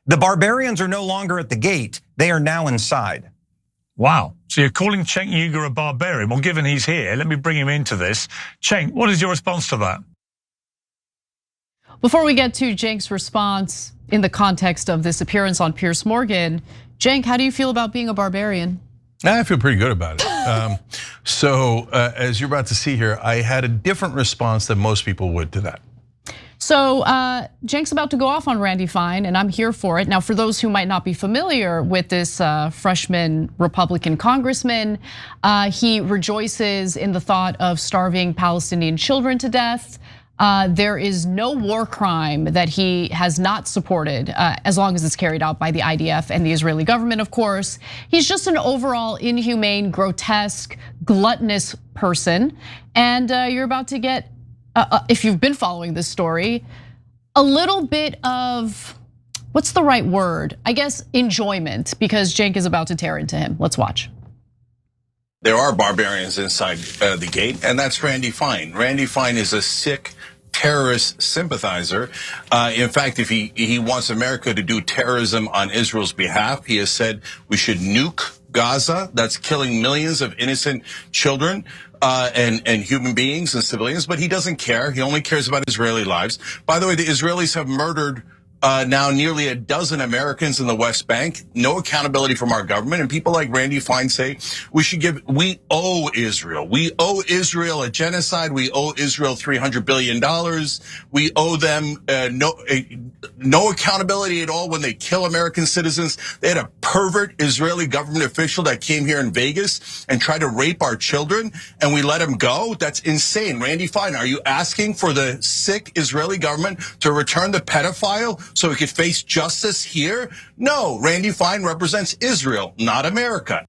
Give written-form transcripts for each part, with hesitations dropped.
The barbarians are no longer at the gate. They are now inside. Wow. So you're calling Cenk Uygur a barbarian? Well, given he's here, let me bring him into this. Cenk, what is your response to that? Before we get to Cenk's response in the context of this appearance on Piers Morgan, Cenk, how do you feel about being a barbarian? I feel pretty good about it. As you're about to see here, I had a different response than most people would to that. So Cenk's about to go off on Randy Fine, and I'm here for it. Now, for those who might not be familiar with this freshman Republican congressman, he rejoices in the thought of starving Palestinian children to death. There is no war crime that he has not supported, as long as it's carried out by the IDF and the Israeli government, of course. He's just an overall inhumane, grotesque, gluttonous person. And you're about to get, if you've been following this story, a little bit of, what's the right word? I guess enjoyment, because Cenk is about to tear into him. Let's watch. There are barbarians inside the gate, and that's Randy Fine. Randy Fine is a sick terrorist sympathizer. In fact, if he wants America to do terrorism on Israel's behalf, he has said we should nuke Gaza. That's killing millions of innocent children and human beings and civilians, but he doesn't care. He only cares about Israeli lives. By the way, the Israelis have murdered now nearly a dozen Americans in the West Bank. No accountability from our government. And people like Randy Fine say we owe Israel. We owe Israel a genocide. We owe Israel $300 billion. We owe them no accountability at all when they kill American citizens. They had a pervert Israeli government official that came here in Vegas and tried to rape our children, and we let him go. That's insane. Randy Fine, are you asking for the sick Israeli government to return the pedophile so he could face justice here? No, Randy Fine represents Israel, not America.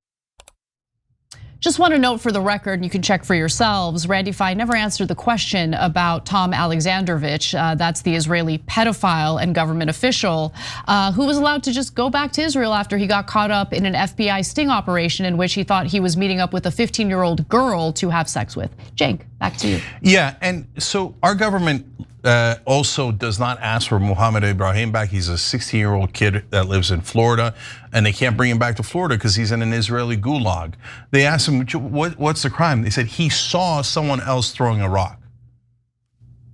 Just want to note for the record, and you can check for yourselves, Randy Fine never answered the question about Tom Alexandrovich. That's the Israeli pedophile and government official who was allowed to just go back to Israel after he got caught up in an FBI sting operation in which he thought he was meeting up with a 15-year-old girl to have sex with. Cenk, back to you. Yeah, and so our government also does not ask for Mohammed Ibrahim back. He's a 16-year-old kid that lives in Florida, and they can't bring him back to Florida because he's in an Israeli gulag. They asked him, what's the crime? They said he saw someone else throwing a rock.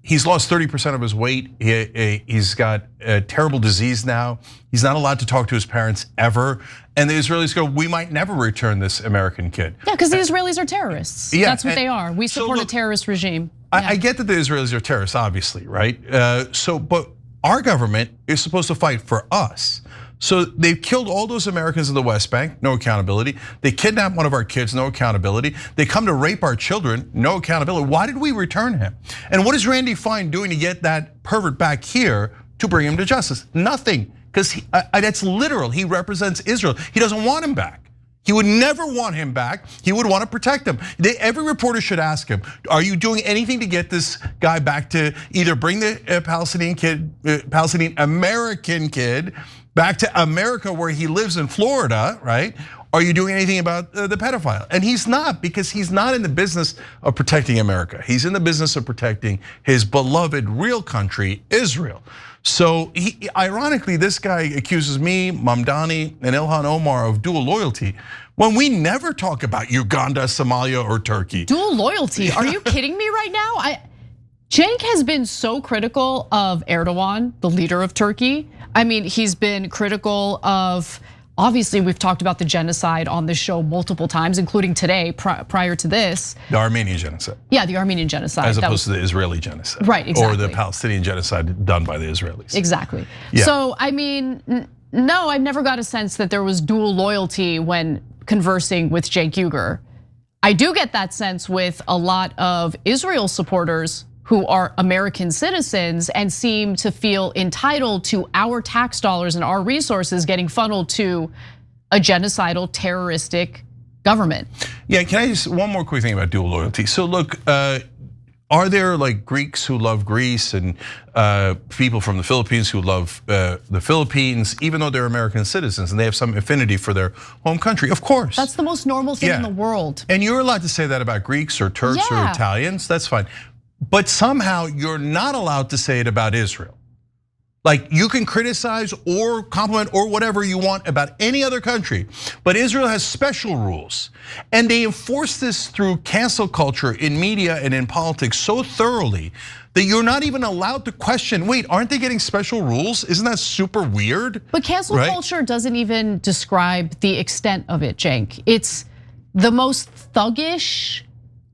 He's lost 30% of his weight. He's got a terrible disease now. He's not allowed to talk to his parents ever. And the Israelis go, we might never return this American kid. Yeah, because the Israelis are terrorists. Yeah, that's what they are. We support a terrorist regime. I get that the Israelis are terrorists, obviously, right? But our government is supposed to fight for us. So they've killed all those Americans in the West Bank, no accountability. They kidnapped one of our kids, no accountability. They come to rape our children, no accountability. Why did we return him? And what is Randy Fine doing to get that pervert back here to bring him to justice? Nothing, because that's literal. He represents Israel. He doesn't want him back. He would never want him back. He would want to protect him. Every reporter should ask him, are you doing anything to get this guy back to either bring the Palestinian American kid back to America where he lives in Florida, right? Are you doing anything about the pedophile? And he's not, because he's not in the business of protecting America. He's in the business of protecting his beloved real country, Israel. So ironically, this guy accuses me, Mamdani, and Ilhan Omar of dual loyalty when we never talk about Uganda, Somalia, or Turkey. Dual loyalty, are you kidding me right now? Cenk has been so critical of Erdogan, the leader of Turkey. I mean, he's been critical of, obviously we've talked about the genocide on this show multiple times, including today, prior to this. The Armenian genocide. Yeah, the Armenian genocide. As opposed to the Israeli genocide. Right, exactly. Or the Palestinian genocide done by the Israelis. Exactly. Yeah. So, I mean, no, I've never got a sense that there was dual loyalty when conversing with Cenk Uygur. I do get that sense with a lot of Israel supporters who are American citizens and seem to feel entitled to our tax dollars and our resources getting funneled to a genocidal, terroristic government. Yeah, can I just, one more quick thing about dual loyalty. So look, are there like Greeks who love Greece and people from the Philippines who love the Philippines, even though they're American citizens and they have some affinity for their home country? Of course. That's the most normal thing in the world. And you're allowed to say that about Greeks or Turks or Italians, that's fine. But somehow you're not allowed to say it about Israel. Like you can criticize or compliment or whatever you want about any other country, but Israel has special rules. And they enforce this through cancel culture in media and in politics so thoroughly that you're not even allowed to question, wait, aren't they getting special rules? Isn't that super weird? But cancel culture doesn't even describe the extent of it, Cenk. It's the most thuggish,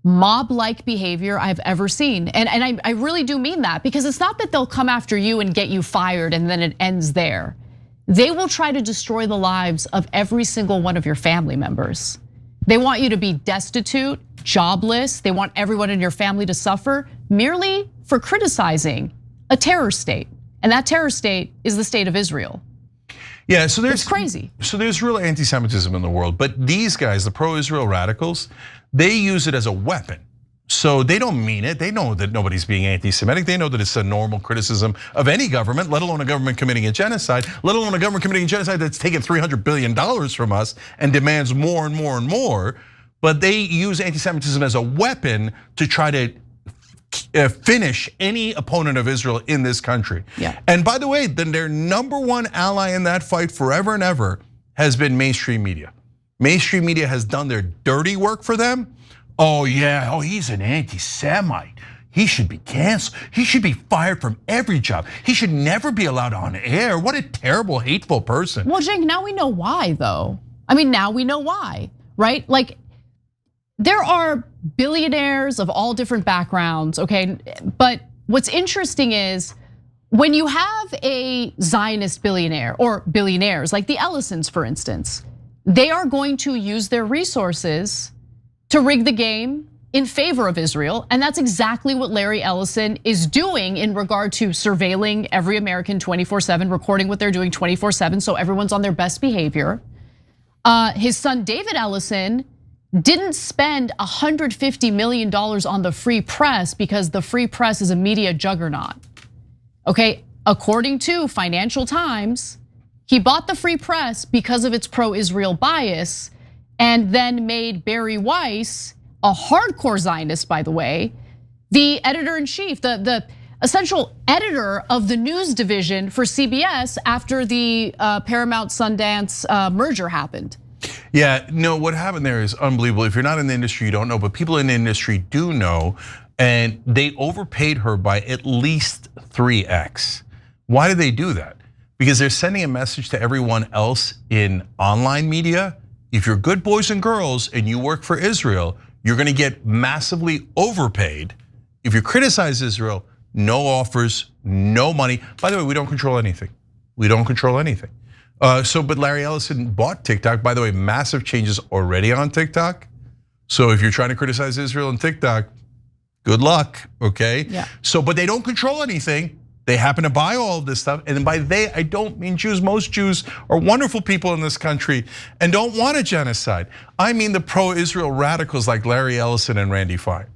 mob-like behavior I've ever seen. And I really do mean that, because it's not that they'll come after you and get you fired and then it ends there. They will try to destroy the lives of every single one of your family members. They want you to be destitute, jobless. They want everyone in your family to suffer merely for criticizing a terror state. And that terror state is the state of Israel. Yeah, so there's crazy. So there's real anti-Semitism in the world, but these guys, the pro-Israel radicals, they use it as a weapon. So they don't mean it. They know that nobody's being anti-Semitic. They know that it's a normal criticism of any government, let alone a government committing a genocide, let alone a government committing a genocide that's taken $300 billion from us and demands more and more and more. But they use anti-Semitism as a weapon to try to finish any opponent of Israel in this country. Yeah. And by the way, then their #1 ally in that fight forever and ever has been mainstream media. Mainstream media has done their dirty work for them. Oh yeah, he's an anti-Semite. He should be canceled. He should be fired from every job. He should never be allowed on air. What a terrible, hateful person. Well, Cenk, now we know why though. I mean, now we know why, right? Like, there are billionaires of all different backgrounds, okay? But what's interesting is when you have a Zionist billionaire or billionaires like the Ellisons, for instance, they are going to use their resources to rig the game in favor of Israel. And that's exactly what Larry Ellison is doing in regard to surveilling every American 24/7, recording what they're doing 24/7, so everyone's on their best behavior. His son, David Ellison, didn't spend $150 million on the free press because the free press is a media juggernaut. Okay, according to Financial Times, he bought the free press because of its pro-Israel bias and then made Barry Weiss, a hardcore Zionist, by the way, the editor-in-chief, the essential editor of the news division for CBS after the Paramount Sundance merger happened. Yeah, no, what happened there is unbelievable. If you're not in the industry, you don't know, but people in the industry do know, and they overpaid her by at least 3x. Why did they do that? Because they're sending a message to everyone else in online media. If you're good boys and girls and you work for Israel, you're gonna get massively overpaid. If you criticize Israel, no offers, no money. By the way, we don't control anything. We don't control anything. But Larry Ellison bought TikTok. By the way, massive changes already on TikTok. So if you're trying to criticize Israel on TikTok, good luck, okay? Yeah. So, but they don't control anything. They happen to buy all of this stuff. And by they, I don't mean Jews. Most Jews are wonderful people in this country and don't want a genocide. I mean the pro-Israel radicals like Larry Ellison and Randy Fine.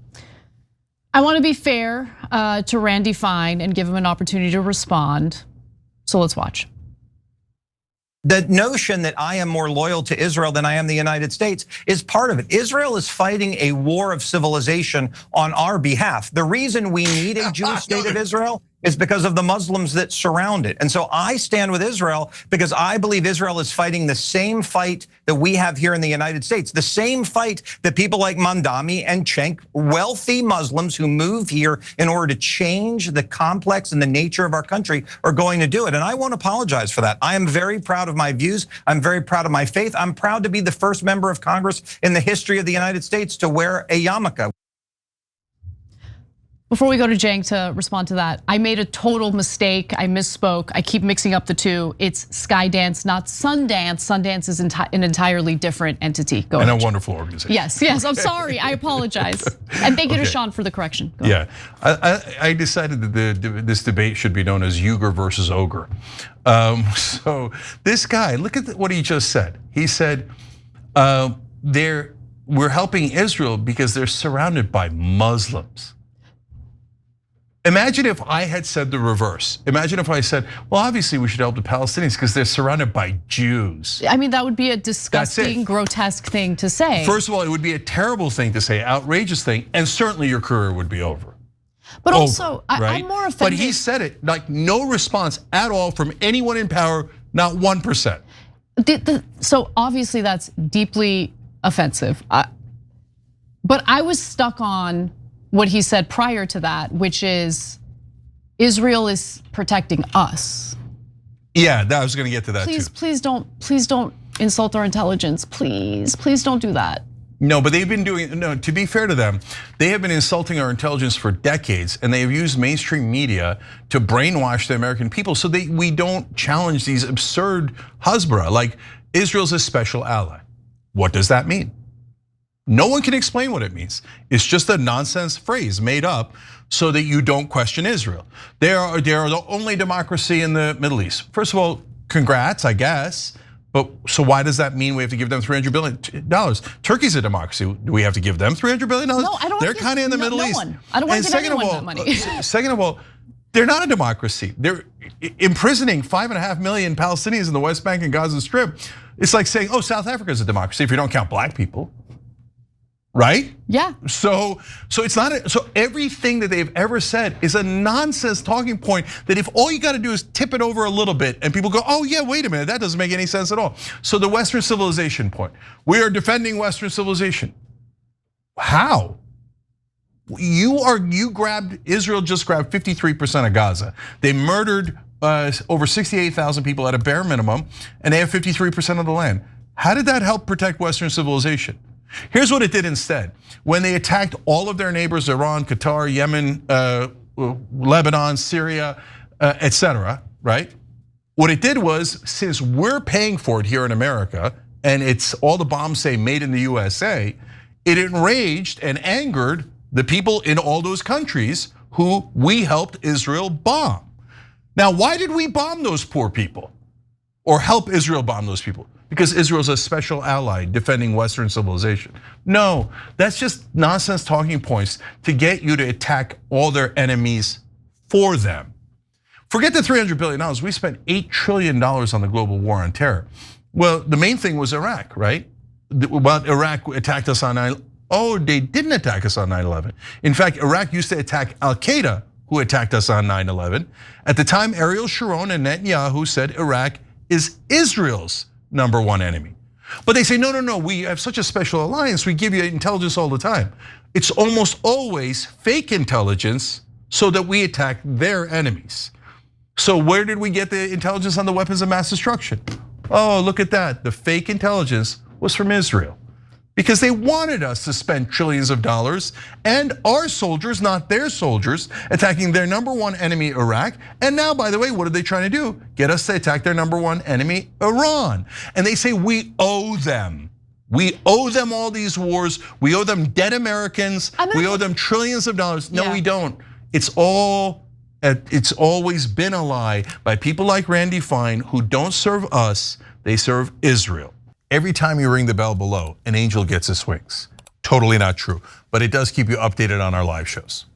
I want to be fair to Randy Fine and give him an opportunity to respond. So let's watch. The notion that I am more loyal to Israel than I am the United States is part of it. Israel is fighting a war of civilization on our behalf. The reason we need a Jewish state of Israel is because of the Muslims that surround it. And so I stand with Israel because I believe Israel is fighting the same fight that we have here in the United States, the same fight that people like Mandami and Cenk, wealthy Muslims who move here in order to change the complex and the nature of our country, are going to do it. And I won't apologize for that. I am very proud of my views. I'm very proud of my faith. I'm proud to be the first member of Congress in the history of the United States to wear a yarmulke. Before we go to Cenk to respond to that, I made a total mistake. I misspoke. I keep mixing up the two. It's Skydance, not Sundance. Sundance is an entirely different entity. Go ahead. And a wonderful organization. Yes, I'm sorry. I apologize. And thank you to Sean for the correction. Go ahead. I decided that this debate should be known as Uygur versus Ogre. So this guy, look at what he just said. He said, we're helping Israel because they're surrounded by Muslims. Imagine if I had said the reverse. Imagine if I said, well, obviously we should help the Palestinians because they're surrounded by Jews. I mean, that would be a disgusting, grotesque thing to say. First of all, it would be a terrible thing to say, outrageous thing, and certainly your career would be over. But also, I'm more offended. But he said it like no response at all from anyone in power, not 1%. So obviously that's deeply offensive. But I was stuck on what he said prior to that, which is Israel is protecting us. Yeah, I was going to get to that too. Please don't insult our intelligence. Please don't do that. No, but they've been doing, no, to be fair to them, they have been insulting our intelligence for decades, and they have used mainstream media to brainwash the American people so we don't challenge these absurd hasbara, like Israel's a special ally. What does that mean? No one can explain what it means. It's just a nonsense phrase made up so that you don't question Israel. They are the only democracy in the Middle East. First of all, congrats, I guess. But so why does that mean we have to give them $300 billion? Turkey's a democracy. Do we have to give them $300 billion? No, I don't. They're kind of in the Middle East. I don't want to give anyone that money. Second of all, they're not a democracy. They're imprisoning 5.5 million Palestinians in the West Bank and Gaza Strip. It's like saying, South Africa is a democracy if you don't count black people. Right? Yeah. So it's not. So everything that they've ever said is a nonsense talking point that if all you got to do is tip it over a little bit and people go, oh yeah, wait a minute, that doesn't make any sense at all. So the Western civilization point, we are defending Western civilization. How? Israel just grabbed 53% of Gaza. They murdered over 68,000 people at a bare minimum, and they have 53% of the land. How did that help protect Western civilization? Here's what it did instead. When they attacked all of their neighbors, Iran, Qatar, Yemen, Lebanon, Syria, etc., right? What it did was, since we're paying for it here in America, and it's all the bombs say made in the USA, it enraged and angered the people in all those countries who we helped Israel bomb. Now, why did we bomb those poor people? Or help Israel bomb those people? Because Israel's a special ally defending Western civilization. No, that's just nonsense talking points to get you to attack all their enemies for them. Forget the $300 billion. We spent $8 trillion on the global war on terror. Well, the main thing was Iraq, right? Well, Iraq attacked us on 9/11. Oh, they didn't attack us on 9/11. In fact, Iraq used to attack Al-Qaeda, who attacked us on 9/11. At the time, Ariel Sharon and Netanyahu said Iraq is Israel's #1 enemy. But they say, no, we have such a special alliance, we give you intelligence all the time. It's almost always fake intelligence so that we attack their enemies. So where did we get the intelligence on the weapons of mass destruction? Oh, look at that, the fake intelligence was from Israel. Because they wanted us to spend trillions of dollars and our soldiers, not their soldiers, attacking their #1 enemy, Iraq. And now, by the way, what are they trying to do? Get us to attack their #1 enemy, Iran. And they say we owe them. We owe them all these wars. We owe them dead Americans. We owe them trillions of dollars. No, we don't. It's always been a lie by people like Randy Fine who don't serve us, they serve Israel. Every time you ring the bell below, an angel gets his wings. Totally not true, but it does keep you updated on our live shows.